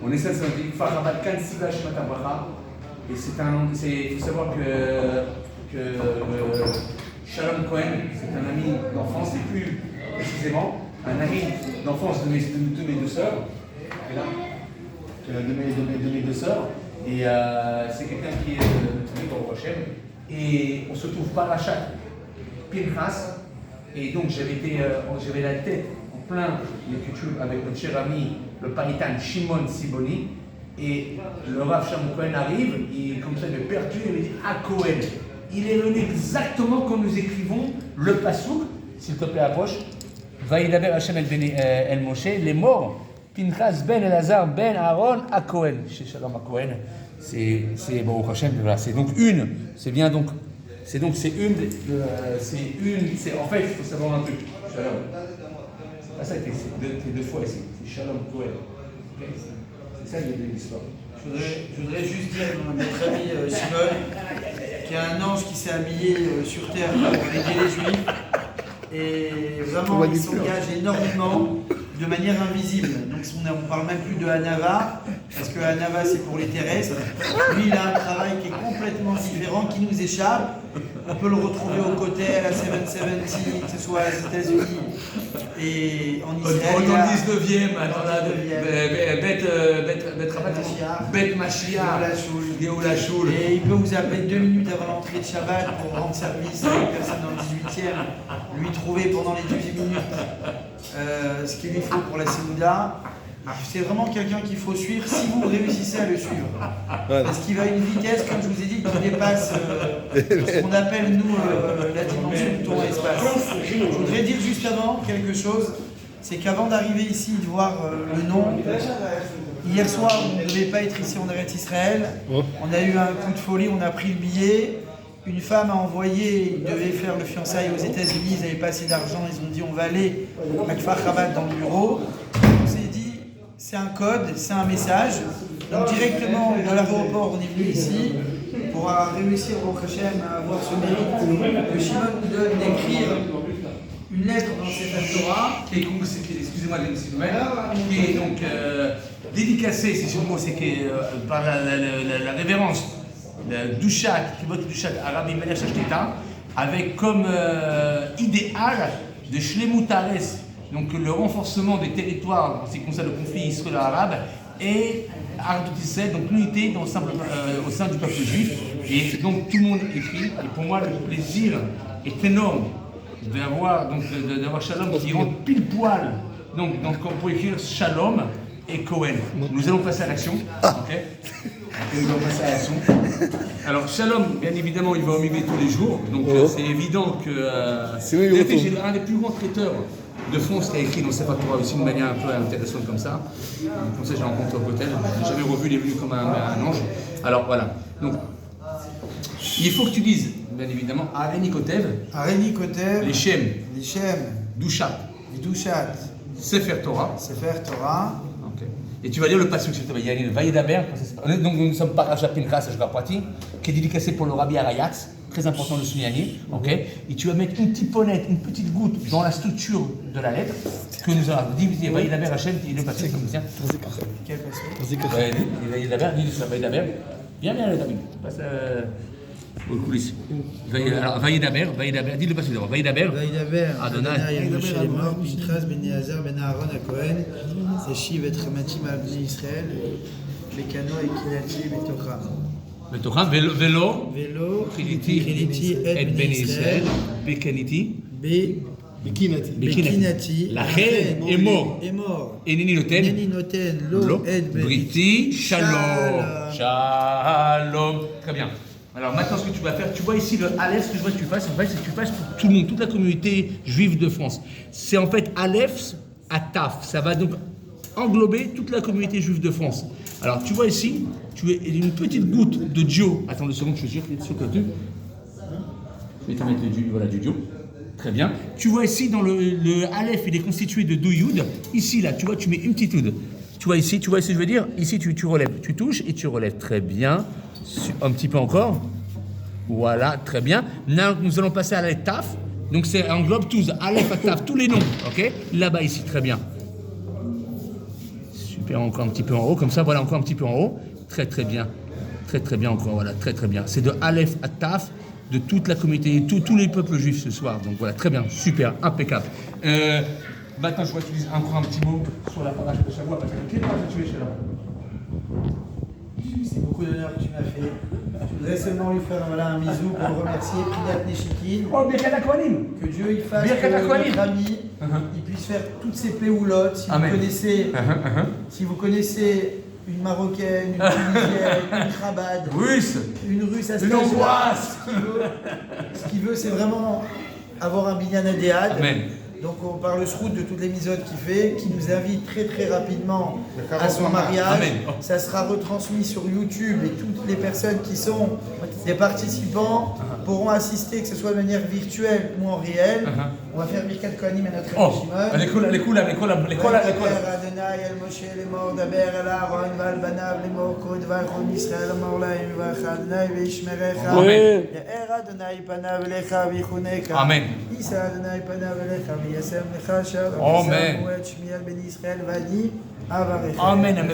On est ça, dit Kfar Rabat Kan Siva Shemata Bracha. Et il faut savoir que Shalom Cohen, c'est un ami d'enfance, et plus précisément, un ami d'enfance de mes deux sœurs. De mes deux sœurs. Et c'est quelqu'un qui est tenu au Rocher. Et on se trouve par Rachat Pinchas. Et donc j'avais la tête en plein l'écriture avec notre cher ami, le paritan Shimon Siboni. Et le Rav Shalom Cohen arrive, et comme ça il me perturbe, il me dit Ah Cohen, il est venu exactement comme nous écrivons le Passouk, s'il te plaît approche. Vaïdaber Hashem el Moshe, les morts. Pinchas ben Elazar ben Aaron à Cohen. Chez Shalom à Cohen, c'est bon Hashem, voilà, c'est donc une, c'est bien donc, c'est en fait, il faut savoir un truc. Shalom. Ah ça, c'est deux fois ici, c'est Shalom Cohen. Okay. C'est ça l'histoire. Je voudrais juste dire à notre ami Shimon qu'il y a un ange qui s'est habillé sur terre pour aider les Juifs. Et vraiment, il s'engage énormément de manière invisible. Donc on ne parle même plus de Hanava, parce que Hanava c'est pour les terrestres. Lui il a un travail qui est complètement différent, qui nous échappe. On peut le retrouver au côté à la 770, que ce soit aux États-Unis et en Israël. Dans le 19e, Beth Mashiach, Géoula Shul. Et il peut vous appeler 2 minutes avant l'entrée de Shabbat pour rendre service à une personne dans le 18e, lui trouver pendant les 12 minutes ce qu'il lui faut pour la Séouda. C'est vraiment quelqu'un qu'il faut suivre si vous réussissez à le suivre. Parce qu'il va à une vitesse, comme je vous ai dit, qui dépasse ce qu'on appelle, nous, la dimension du temps et espace. Je voudrais dire juste avant quelque chose, c'est qu'avant d'arriver ici, de voir le nom, hier soir, on ne devait pas être ici en Eretz Israël. On a eu un coup de folie, on a pris le billet. Une femme a envoyé, ils devaient faire le fiançailles aux États-Unis, ils n'avaient pas assez d'argent, ils ont dit on va aller à Kfar Rabat dans le bureau. On s'est dit, c'est un code, c'est un message. Donc directement de l'aéroport, on est venu ici pour réussir au Hashem à avoir ce mérite que Shimon nous donne d'écrire une lettre dans cette Torah. Excusez-moi qui est donc dédicacée, c'est sur le mot, c'est que par la révérence, le Dushat, qui vote Dushat arabe Meler Shashteta, avec comme idéal de Shlemut Haaretz, donc le renforcement des territoires en ce qui concerne le conflit israélo-arabe et Ardut Israël, donc l'unité au sein du peuple juif. Et donc tout le monde écrit. Et pour moi, le plaisir est énorme d'avoir Shalom qui rentre pile poil. Donc on peut écrire Shalom et Cohen. Nous allons passer à l'action. Okay. Nous allons passer à l'action. Alors Shalom, bien évidemment, il va au milieu tous les jours. Donc c'est évident que c'est un des plus grands traiteurs de France qui a écrit dans Sefer Torah aussi d'une manière un peu intéressante comme ça. Comme ça, j'ai rencontré au hôtel. Je l'ai jamais revu, il est venu comme un ange. Alors voilà. Donc, il faut que tu dises, bien évidemment, Areni Kotev. Areni Kotev. Les Shem. Les Shem. Dushat. Dushat. Sefer Torah. Sefer Torah. Okay. Et tu vas lire le passage sur il y a le Vaïdaber. Donc nous sommes par Raja Pinchas, je Prati, qui est dédicacé pour le Rabbi Arayatz. Très important de le souligner, ok. Et tu vas mettre une petite goutte dans la structure de la lettre que nous allons diviser. Vaïdaber Hachem, il est passé comme ça. Quel passage? Vaïdaber. Bien, David. Passe aux coulisses. Vaïdaber, dis le passage d'abord. Vaïdaber. Adonai, Moshe est mort, Pinchas ben Elazar ben Aaron à Cohen, c'est Shiv et Trematim à Bnei Israël, Bekano et Kinati et Tocha. בתוכם, ולא חיליתי את בן ישראל בקינתי, לכן אמור, הנני נותן לו את בריתי שלום. Très bien. Alors maintenant ce que tu vas faire, tu vois ici le Aleph, ce que je vois que tu fasses, en fait, c'est que tu fasses pour tout le monde, toute la communauté juive de France. C'est en fait Aleph à Taf, ça va donc englober toute la communauté juive de France. Alors tu vois ici, tu as une petite goutte de Dio. Attends 2 secondes, je suis sûr que tu. Je vais te mettre du Dio. Très bien. Tu vois ici dans le Aleph, il est constitué de 2 Yud. Ici là, tu vois, tu mets une petite Yud. Tu vois ici ce que je veux dire? Ici tu relèves, tu touches et tu relèves. Très bien. Un petit peu encore. Voilà, très bien. Là, nous allons passer à la Taf. Donc c'est englobe tous, Aleph à Taf, tous les noms. Ok? Là-bas ici, très bien. Super, encore un petit peu en haut, comme ça, voilà, encore un petit peu en haut. Très très bien. Très très bien encore, voilà, très très bien. C'est de Aleph à Taf, de toute la communauté, tous les peuples juifs ce soir. Donc voilà, très bien, super, impeccable. Maintenant, je vais utiliser encore un petit mot sur la paracha de Shavua, parce que quelle paracha tu es, Shalom? C'est beaucoup d'honneur que tu m'as fait. Je voudrais seulement lui faire un bisou pour le remercier, Pridat Neshikin. Oh, Birkat HaKohanim. Que Dieu il fasse Birkat que HaKohanim. notre ami il puisse faire toutes ses péoulottes. Si Amen. vous connaissez, si vous connaissez une Marocaine, une Tunisienne, une Chabad, Russe. une Russe à Une Hongroise. Ce qu'il veut, c'est vraiment avoir un binyan adéad. Amen. Donc on parle le route de toutes les misodes qu'il fait, qui nous invite très très rapidement à son mariage. Amen. Ça sera retransmis sur YouTube et toutes les personnes qui sont des participants pourront assister, que ce soit de manière virtuelle ou en réel. On va faire Birkat Kohanim à notre Oh, Shimon. l'écoute. Adonai el Moshe lemor daber el Aaron val banav lemor kod vaychon Yisrael amor lahem v'ach Adonai ve'ishmerecha. Amen. Ya'er Adonai panav elecha v'yichuneka. Amen. Yisa Adonai panav elecha v'yasem lecha shalom. Amen. Yisam u'et shmiel ben Yisrael v'ani avarecha. Amen. Amen.